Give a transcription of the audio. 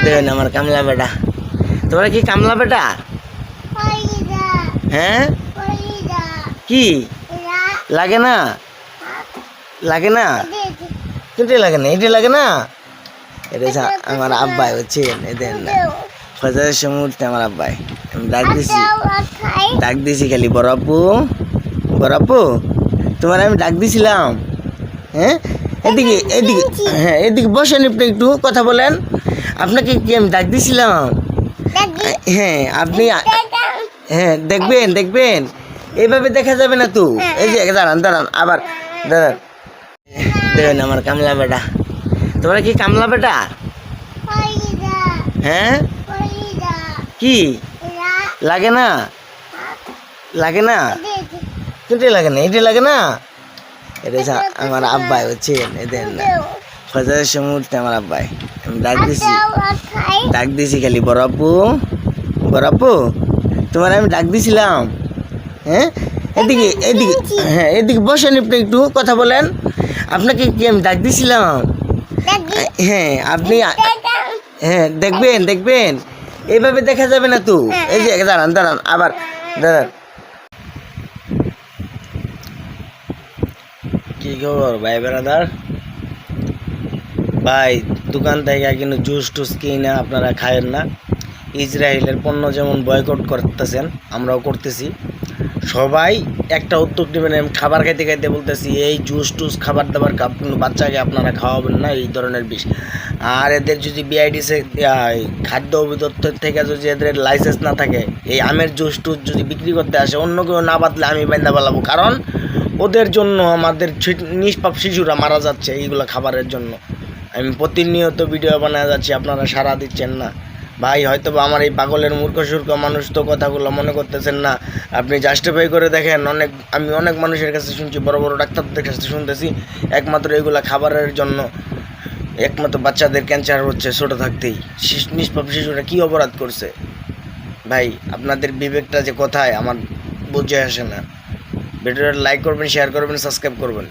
দেখেন আমার কামলা বেটা। তোমরা কি কামলা বেটা? হ্যাঁ কি লাগে না? লাগে না? কিন্তু লাগে না, এটি লাগে না। এটা আমার আব্বাই হচ্ছেন, এদের না ফজরের সময় উঠতে আমার আব্বাই। আমি ডাক দিছি খালি বড় আপু, বড় আপু তোমার আমি ডাক দিছিলাম। হ্যাঁ এদিকে এদিকে, হ্যাঁ এদিকে বসেন, আপনি একটু কথা বলেন। আপনাকে কি আমি ডাক দিছিলাম? হ্যাঁ আপনি, হ্যাঁ দেখবেন দেখবেন, এইভাবে দেখা যাবে না তো। এই যে দাঁড়ান দাঁড়ান, আবার দাঁড়ান। দেখেন আমার কামলা বেটা। তোমরা কি কামলা বেটা? হ্যাঁ কি লাগে না? লাগে না? কিন্তু লাগে না, এটি লাগে না। এটা আমার আব্বাই হচ্ছেন, এদের না ফজরের সময় উঠতে আমার আব্বাই। আমি ডাক দিছি খালি বড় আপু, বড় আপু তোমার আমি ডাক দিছিলাম। হ্যাঁ এদিকে এদিকে, হ্যাঁ এদিকে বসেন, আপনি একটু কথা বলেন। আপনাকে কি আমি ডাক দিছিলাম? হ্যাঁ আপনি, হ্যাঁ দেখবেন দেখবেন, এইভাবে দেখা যাবে না তো। এই যে দাঁড়ান দাঁড়ান, আবার দাঁড়ান। কি খবর ভাই বেড়াদার? ভাই দোকান থেকে কিন্তু জুস টুস কিনে আপনারা খায়েন না। ইসরায়েলের পণ্য যেমন বয়কট করতেছেন, আমরাও করতেছি। সবাই একটা উদ্যোগ নেবেন। আমি খাবার খাইতে খাইতে বলতেছি, এই জুস টুস খাবার দাবার বাচ্চাকে আপনারা খাওয়াবেন না, এই ধরনের বিষ। আর এদের যদি বিআইডিসি খাদ্য অধিদপ্তর থেকে যদি এদের লাইসেন্স না থাকে, এই আমের জুস টুস যদি বিক্রি করতে আসে, অন্য কেউ না বাদলে আমি বান্ধা পালাবো। কারণ ওদের জন্য আমাদের নিষ্পাপ শিশুরা মারা যাচ্ছে এইগুলো খাবারের জন্য। আমি প্রতিনিয়ত ভিডিও বানায় যাচ্ছি, আপনারা সাড়া দিচ্ছেন না। ভাই হয়তো বা আমার এই পাগলের মূর্খ সূর্খ মানুষ তো কথাগুলো মনে করতেছেন না। আপনি জাস্টিফাই করে দেখেন। আমি অনেক মানুষের কাছে শুনছি, বড় বড় ডাক্তারদের কাছে শুনতেছি, একমাত্র এগুলো খাবারের জন্য একমাত্র বাচ্চাদের ক্যান্সার হচ্ছে ছোটো থাকতেই। নিষ্পাপ শিশুরা কী অপরাধ করছে? ভাই আপনাদের বিবেকটা যে কোথায় আমার বুঝে আসে না। ভিডিওটা লাইক করবেন, শেয়ার করবেন, সাবস্ক্রাইব করবেন।